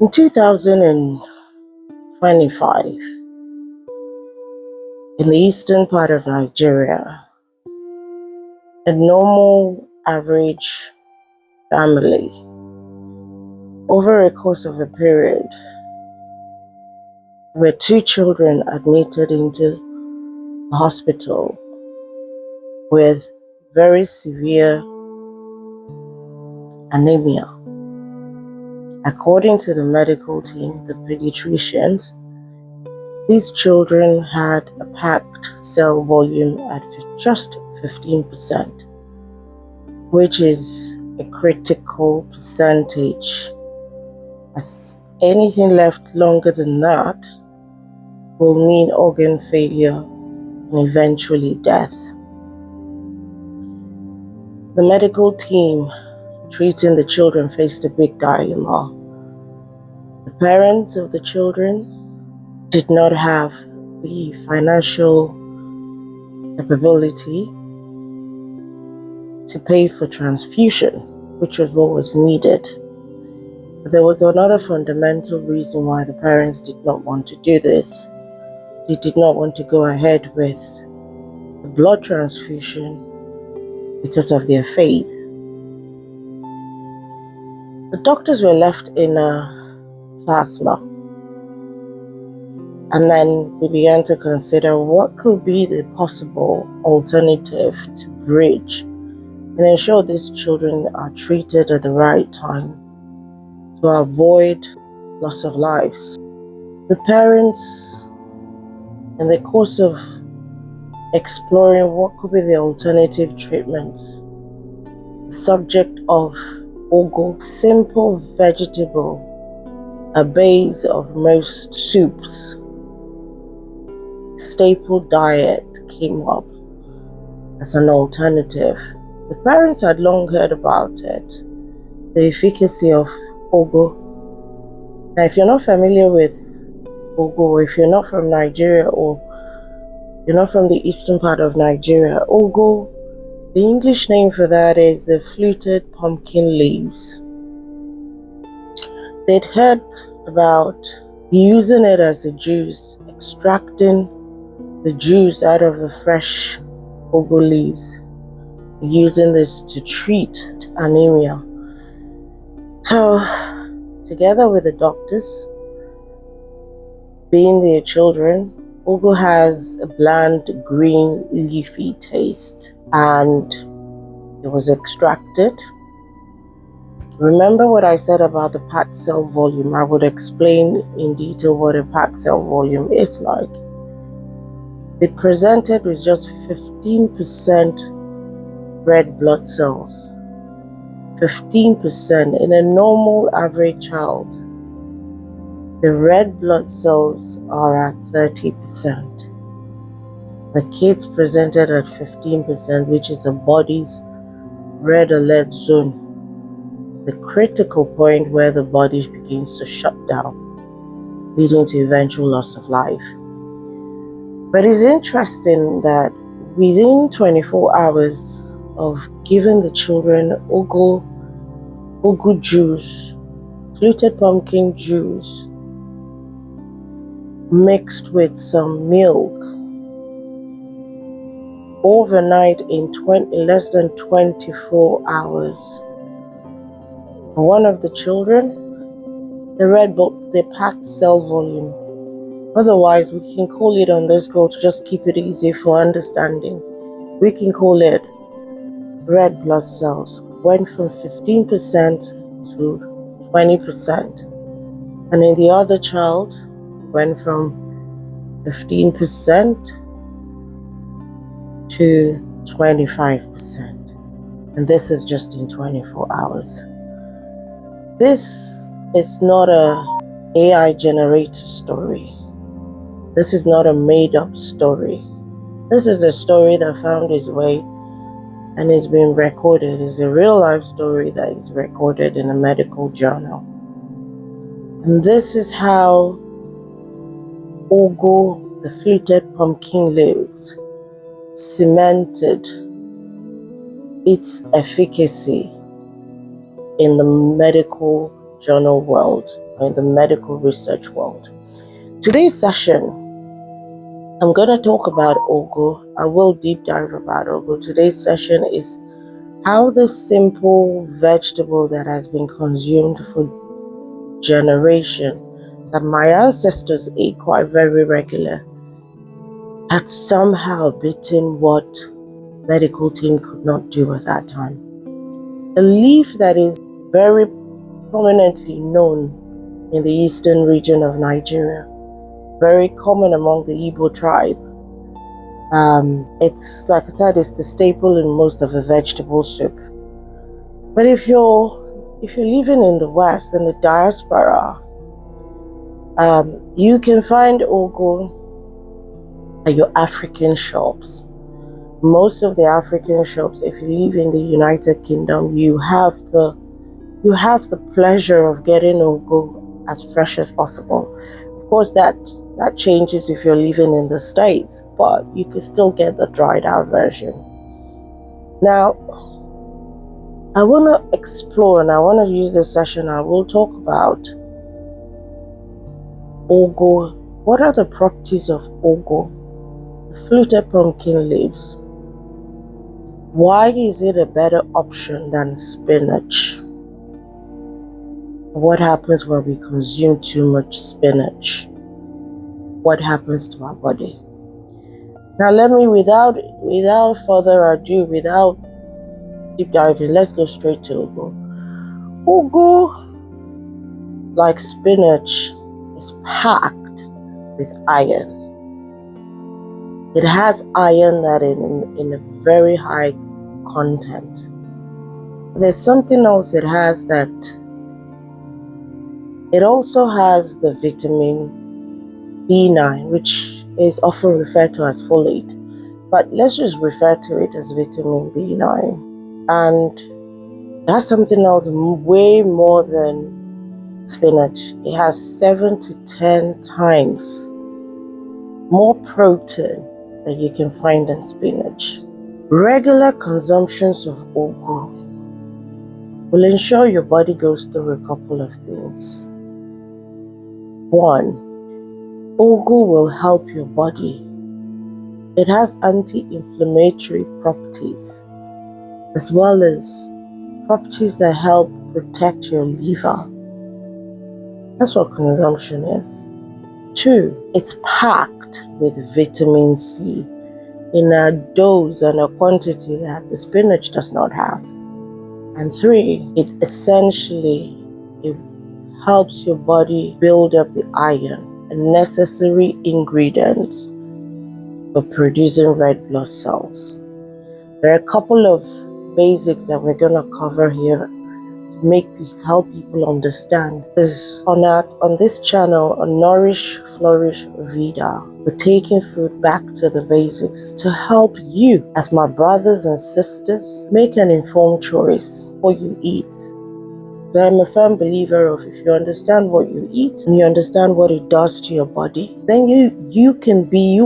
In 2025, in the eastern part of Nigeria, a normal average family, over a course of a period, were 2 children admitted into the hospital with very severe anemia. According to the medical team, the pediatricians, these children had a packed cell volume at just 15%, which is a critical percentage, as anything left longer than that will mean organ failure and eventually death. The medical team treating the children faced a big dilemma. The parents of the children did not have the financial capability to pay for transfusion, which was what was needed. But there was another fundamental reason why the parents did not want to do this. They did not want to go ahead with the blood transfusion because of their faith. The doctors were left in a plasma, and then they began to consider what could be the possible alternative to bridge and ensure these children are treated at the right time to avoid loss of lives. The parents, in the course of exploring what could be the alternative treatments, the subject of ugu, simple vegetable, a base of most soups, staple diet came up as an alternative. The parents had long heard about it, the efficacy of ugu. Now, if you're not familiar with ugu, or if you're not from Nigeria, or you're not from the eastern part of Nigeria, ugu, the English name for that is the fluted pumpkin leaves. They'd heard about using it as a juice, extracting the juice out of the fresh ugu leaves, using this to treat anemia. So, together with the doctors, being their children, ugu has a bland, green, leafy taste, and it was extracted. Remember what I said about the packed cell volume? I would explain in detail what a packed cell volume is like. They presented with just 15% red blood cells. 15% in a normal average child. The red blood cells are at 30%. The kids presented at 15%, which is a body's red alert zone. It's the critical point where the body begins to shut down, leading to eventual loss of life. But it's interesting that within 24 hours of giving the children ugu juice, fluted pumpkin juice, mixed with some milk, overnight in less than 24 hours, one of the children, the packed cell volume, otherwise we can call it on this go to just keep it easy for understanding, we can call it red blood cells, went from 15% to 20%. And in the other child, went from 15% to 25%. And this is just in 24 hours. This is not a AI generated story. This is not a made up story. This is a story that found its way and is being recorded. It's a real life story that is recorded in a medical journal. And this is how ugu, the fluted pumpkin leaves, cemented its efficacy in the medical journal world. or in the medical research world. Today's session, I'm going to talk about ugu. I will deep dive about ugu. Today's session is how this simple vegetable that has been consumed for generations, that my ancestors ate quite very regular, had somehow beaten what medical team could not do at that time. A leaf that is very prominently known in the eastern region of Nigeria, very common among the Igbo tribe. It's, like I said, it's the staple in most of the vegetable soup. But if you're living in the West, in the diaspora, you can find ugu at your African shops. Most of the African shops, if you live in the United Kingdom, you have the pleasure of getting ugu as fresh as possible. Of course, that changes if you're living in the States, but you can still get the dried out version. Now, I want to explore, and I want to use this session, I will talk about ugu. What are the properties of ugu? The fluted pumpkin leaves. Why is it a better option than spinach? What happens when we consume too much spinach? What happens to our body? Now let me, without further ado, without deep diving, let's go straight to ugu. Ugu, like spinach, is packed with iron. It has iron that in a very high content. There's something else it has, that it also has the vitamin B9, which is often referred to as folate, but let's just refer to it as vitamin B9. And it has something else way more than spinach. It has 7 to 10 times more protein that you can find in spinach. Regular consumptions of ugu will ensure your body goes through a couple of things. 1, ugu will help your body. It has anti-inflammatory properties, as well as properties that help protect your liver. That's what consumption is. 2, it's packed with vitamin C in a dose and a quantity that the spinach does not have. And 3, it helps your body build up the iron, a necessary ingredient for producing red blood cells. There are a couple of basics that we're going to cover here to help people understand. Because on this channel, on Nourish, Flourish, Vida, we're taking food back to the basics to help you, as my brothers and sisters, make an informed choice what you eat. So I'm a firm believer of, if you understand what you eat and you understand what it does to your body, then you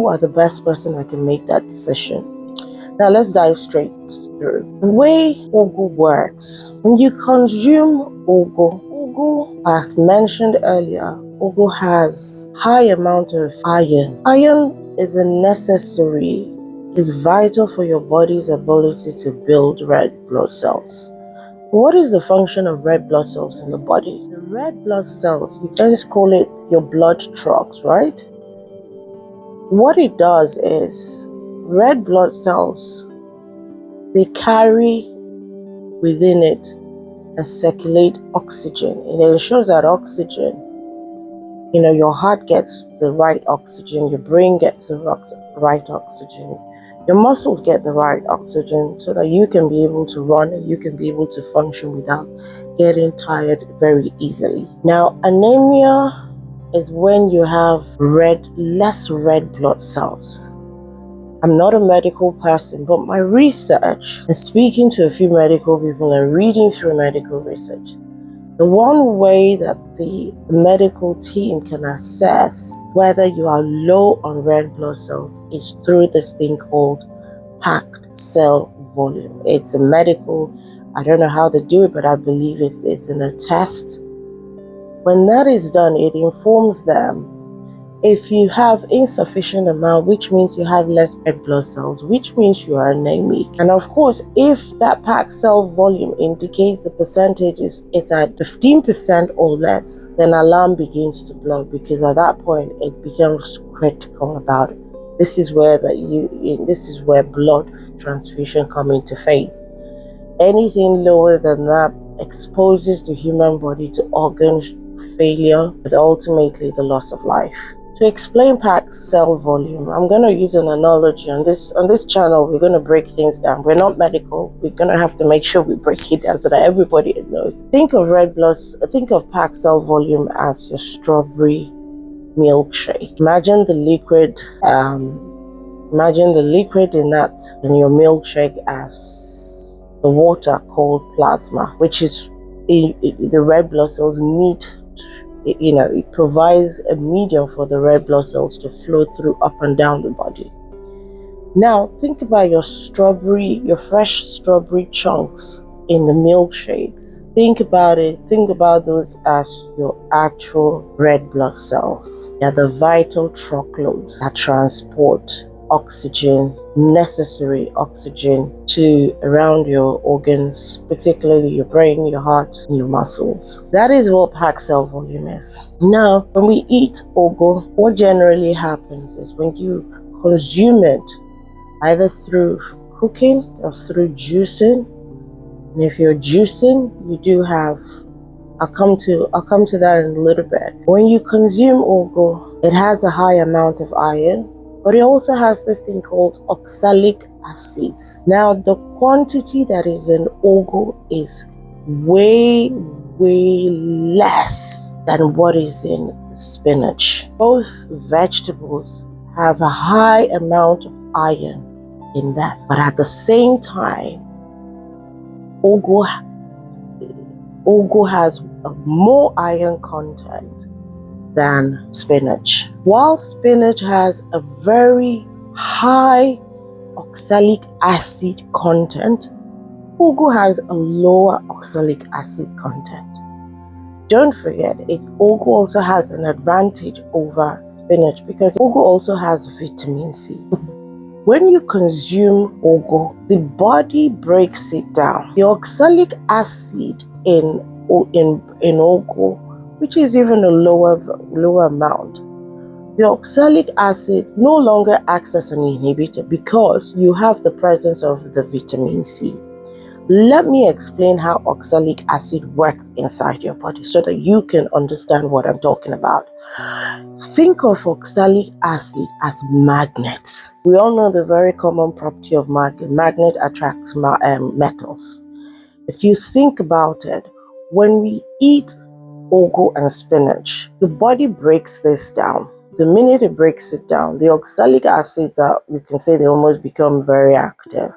are the best person that can make that decision. Now let's dive straight through. The way ugu works. When you consume ugu, as mentioned earlier, ugu has high amount of iron. Iron is vital for your body's ability to build red blood cells. What is the function of red blood cells in the body? The red blood cells, you can just call it your blood trucks, right? What it does is, red blood cells, they carry within it and circulate oxygen. It ensures that oxygen, your heart gets the right oxygen, your brain gets the right oxygen, your muscles get the right oxygen, so that you can be able to run and you can be able to function without getting tired very easily. Now, anemia is when you have less red blood cells. I'm not a medical person, but my research and speaking to a few medical people and reading through medical research, the one way that the medical team can assess whether you are low on red blood cells is through this thing called packed cell volume. It's I don't know how they do it, but I believe it's in a test When that is done, it informs them if you have insufficient amount, which means you have less red blood cells, which means you are anemic. And of course, if that packed cell volume indicates the percentage is at 15% or less, then alarm begins to blow, because at that point it becomes critical about it. This is where this is where blood transfusion come into phase. Anything lower than that exposes the human body to organ failure, with ultimately the loss of life. To explain packed cell volume, I'm going to use an analogy. On this channel, we're going to break things down. We're not medical. We're going to have to make sure we break it down so that everybody knows. Think of packed cell volume as your strawberry milkshake. Imagine the liquid in your milkshake as the water called plasma, which is the red blood cells need. It provides a medium for the red blood cells to flow through up and down the body. Now, think about your fresh strawberry chunks in the milkshakes. Think about it. Think about those as your actual red blood cells. They are the vital truckloads that transport necessary oxygen to around your organs, particularly your brain, your heart, and your muscles. That is what packed cell volume is. Now, when we eat ugu, what generally happens is when you consume it, either through cooking or through juicing, and if you're juicing, you do have, I'll come to that in a little bit. When you consume ugu, it has a high amount of iron, but it also has this thing called oxalic acids. Now, the quantity that is in ugu is way less than what is in spinach. Both vegetables have a high amount of iron in them, but at the same time, ugu has a more iron content than spinach. While spinach has a very high oxalic acid content, ugu has a lower oxalic acid content. Don't forget, ugu also has an advantage over spinach because ugu also has vitamin C. When you consume ugu, the body breaks it down. The oxalic acid in ugu, which is even a lower amount, the oxalic acid no longer acts as an inhibitor because you have the presence of the vitamin C. Let me explain how oxalic acid works inside your body so that you can understand what I'm talking about. Think of oxalic acid as magnets. We all know the very common property of magnet. Magnet attracts metals. If you think about it, when we eat ugu and spinach, the body breaks this down. The minute it breaks it down, the oxalic acids you can say they almost become very active.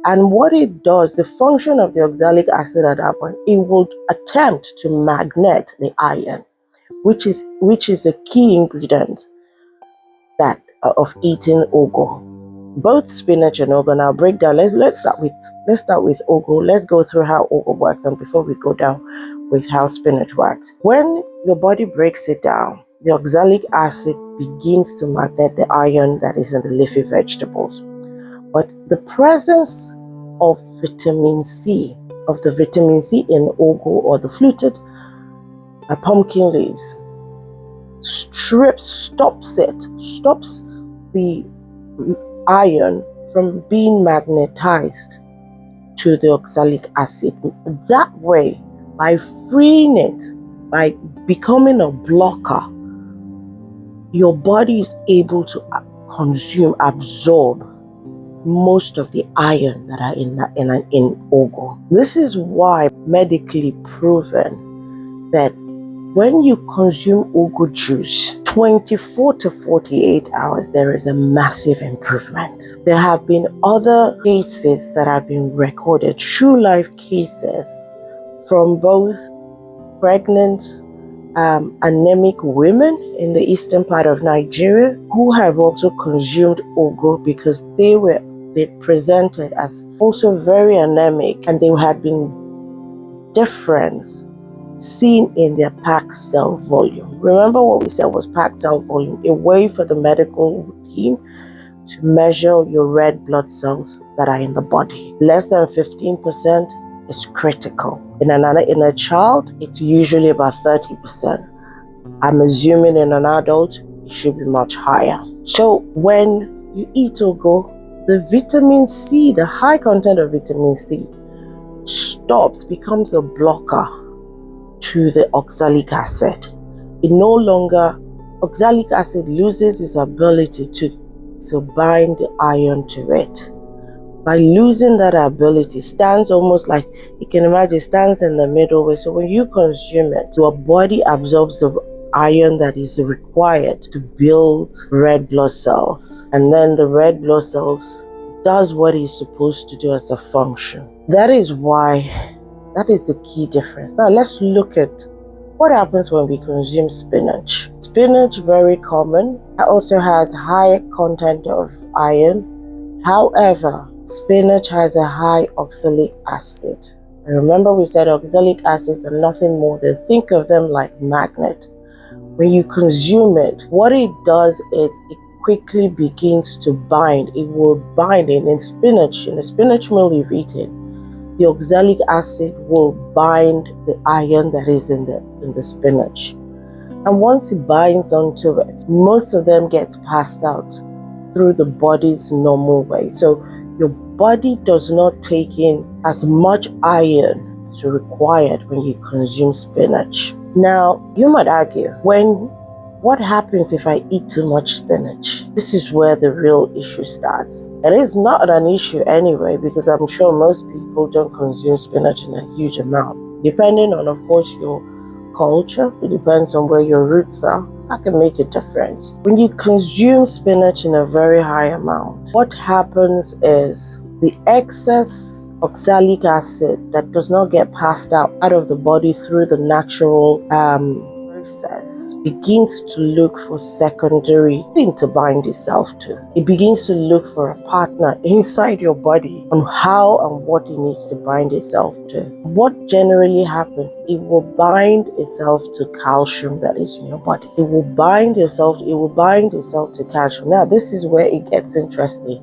And what it does, the function of the oxalic acid at that point, it will attempt to magnet the iron, which is a key ingredient of eating ugu. Both spinach and ugu. Now break down. Let's start with ugu. Let's go through how ugu works, and before we go down with how spinach works. When your body breaks it down, the oxalic acid begins to magnet the iron that is in the leafy vegetables. But the presence of vitamin C in ugu or the fluted pumpkin leaves stops the iron from being magnetized to the oxalic acid. That way, by freeing it, by becoming a blocker, your body is able to absorb most of the iron that are in ugu. This is why medically proven that when you consume ugu juice, 24 to 48 hours, there is a massive improvement. There have been other cases that have been recorded, true life cases, from both pregnant anemic women in the eastern part of Nigeria who have also consumed ugu because they presented as also very anemic, and there had been difference seen in their packed cell volume. Remember what we said was packed cell volume, a way for the medical routine to measure your red blood cells that are in the body. Less than 15% is critical. In a child, it's usually about 30%. I'm assuming in an adult, it should be much higher. So when you eat ugu, the vitamin C, the high content of vitamin C, becomes a blocker to the oxalic acid. Oxalic acid loses its ability to bind the iron to it. By losing that ability, stands almost like, you can imagine, stands in the middle way. So when you consume it, your body absorbs the iron that is required to build red blood cells. And then the red blood cells does what it's supposed to do as a function. That is the key difference. Now let's look at what happens when we consume spinach. Spinach, very common, also has high content of iron. However, spinach has a high oxalic acid. Remember we said oxalic acids are nothing more than, think of them like magnet. When you consume it, what it does is it quickly begins to bind. It will bind in the spinach meal you've eaten. The oxalic acid will bind the iron that is in the spinach. And once it binds onto it, most of them get passed out through the body's normal way. So your body does not take in as much iron as required when you consume spinach. Now, you might argue, what happens if I eat too much spinach? This is where the real issue starts. It is not an issue anyway, because I'm sure most people don't consume spinach in a huge amount. Depending on, of course, your culture, it depends on where your roots are, that can make a difference. When you consume spinach in a very high amount, what happens is the excess oxalic acid that does not get passed out of the body through the natural process begins to look for secondary thing to bind itself to. It begins to look for a partner inside your body on how and what it needs to bind itself to. What generally happens, it will bind itself to calcium that is in your body. It will bind itself to calcium. Now, this is where it gets interesting.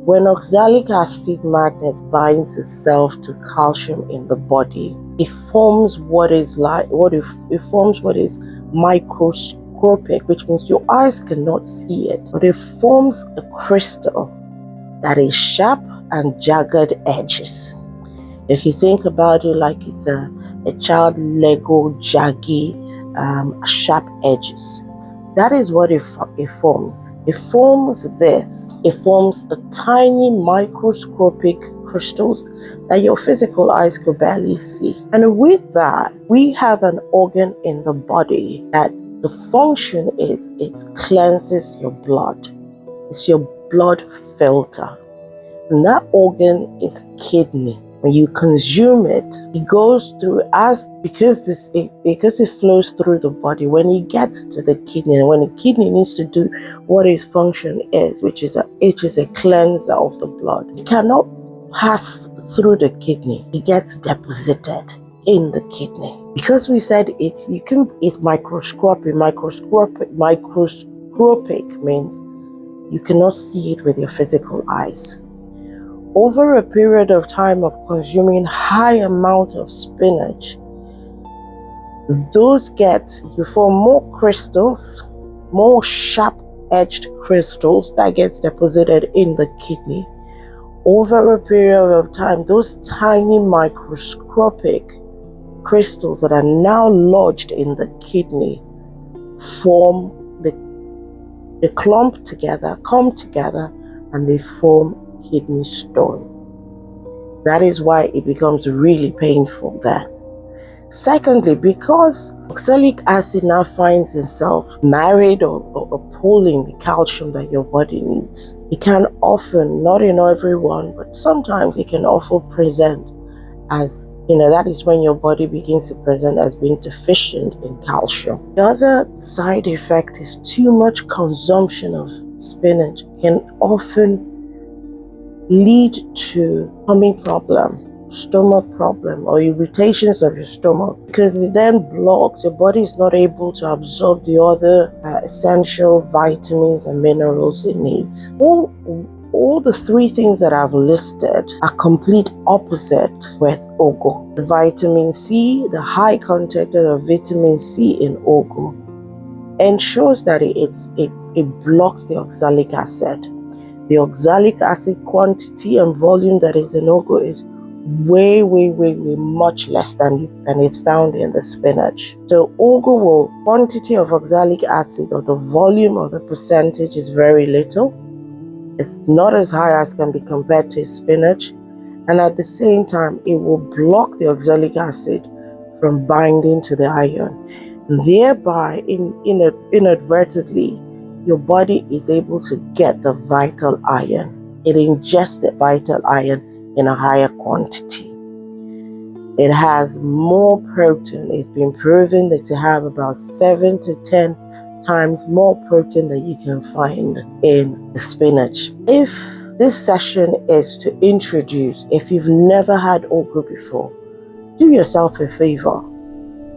When oxalic acid magnet binds itself to calcium in the body, it forms what is microscopic, which means your eyes cannot see it, but it forms a crystal that is sharp and jagged edges. If you think about it like it's a child Lego jaggy sharp edges. That is what it forms. It forms a tiny microscopic crystals that your physical eyes could barely see. And with that, we have an organ in the body that the function is it cleanses your blood. It's your blood filter. And that organ is kidney. When you consume it, it goes through because it flows through the body. When it gets to the kidney, and when the kidney needs to do what its function is, which is a cleanser of the blood, it cannot pass through the kidney. It gets deposited in the kidney. Because we said it's microscopic. Microscopic means you cannot see it with your physical eyes. Over a period of time of consuming high amount of spinach, you form more crystals, more sharp-edged crystals that gets deposited in the kidney. Over a period of time, those tiny microscopic crystals that are now lodged in the kidney form they come together, and they form kidney stone. That is why it becomes really painful then. Secondly, because oxalic acid now finds itself married or pulling the calcium that your body needs, it can often, not in everyone, but sometimes it can often present as, that is when your body begins to present as being deficient in calcium. The other side effect is too much consumption of spinach can often lead to tummy problem. stomach problem or irritations of your stomach, because it then blocks, your body is not able to absorb the other essential vitamins and minerals it needs. All the three things that I've listed are complete opposite with ugu. The vitamin C, the high content of vitamin C in ugu, ensures that it blocks the oxalic acid. The oxalic acid quantity and volume that is in ugu is way much less than is found in the spinach. So ugu quantity of oxalic acid, or the volume or the percentage, is very little. It's not as high as can be compared to spinach, and at the same time it will block the oxalic acid from binding to the iron. Thereby, inadvertently, your body is able to get the vital iron. It ingests the vital iron in a higher quantity. It has more protein. It's been proven that to have about 7 to 10 times more protein than you can find in the spinach. If this session is to introduce, if you've never had ugu before, do yourself a favor.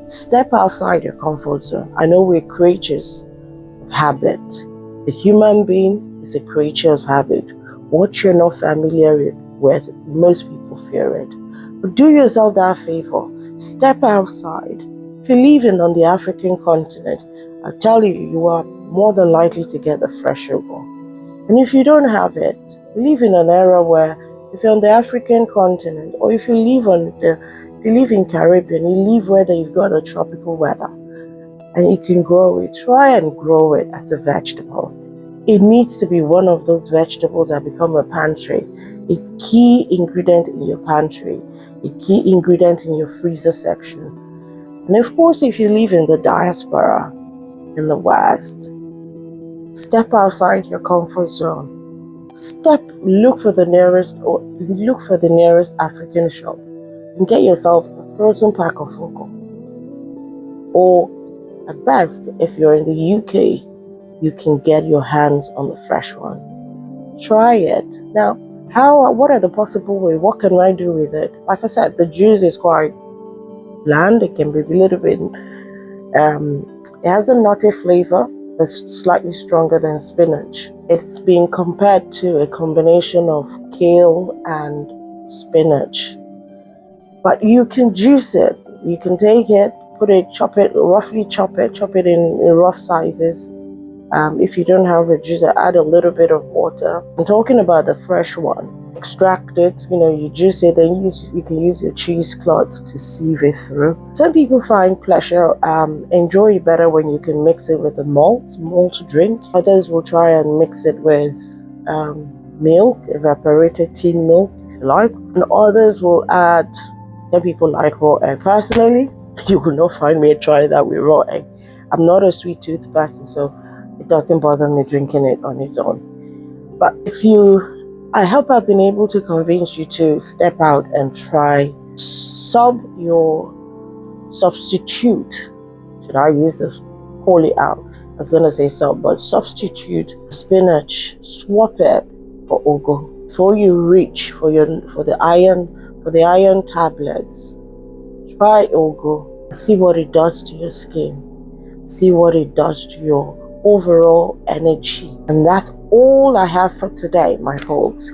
Step outside your comfort zone. I know we're creatures of habit. The human being is a creature of habit. What you're not familiar with, most people fear it. But do yourself that favor. Step outside. If you're living on the African continent, I tell you, you are more than likely to get the fresh ugu. And if you don't have it, we live in an era where if you're on the African continent, or if you live in Caribbean, you live where you've got a tropical weather and you can grow it, try and grow it as a vegetable. It needs to be one of those vegetables that become a pantry, a key ingredient in your pantry, a key ingredient in your freezer section. And of course, if you live in the diaspora in the West, step outside your comfort zone. Look for the nearest African shop and get yourself a frozen pack of ugu. Or at best, if you're in the UK, you can get your hands on the fresh one. Try it. Now, what are the possible ways? What can I do with it? Like I said, the juice is quite bland. It can be a little bit, it has a nutty flavor that's slightly stronger than spinach. It's being compared to a combination of kale and spinach. But you can juice it. You can take it, roughly chop it in rough sizes. If you don't have a juicer, add a little bit of water. I'm talking about the fresh one. Extract it, you juice it, then you can use your cheesecloth to sieve it through. Some people find enjoy it better when you can mix it with the malt drink. Others will try and mix it with milk, evaporated tin milk, if you like. And others will add, some people like raw egg. Personally, you will not find me trying that with raw egg. I'm not a sweet tooth person, so it doesn't bother me drinking it on its own. But I hope I've been able to convince you to step out and try substitute. Should I use the call it out? I was going to say but substitute spinach, swap it for ugu. Before you reach for the iron tablets, try ugu. See what it does to your skin. See what it does to your overall energy. And that's all I have for today, my folks.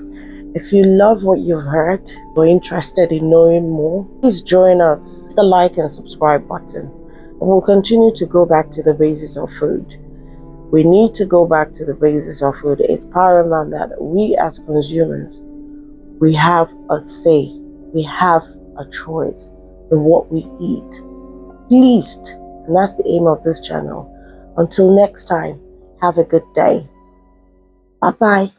If you love what you've heard or interested in knowing more, please join us. Hit the like and subscribe button. And we'll continue to go back to the basis of food. We need to go back to the basis of food. It's paramount that we as consumers, we have a say. We have a choice in what we eat. Please, and that's the aim of this channel. Until next time, have a good day. Bye-bye.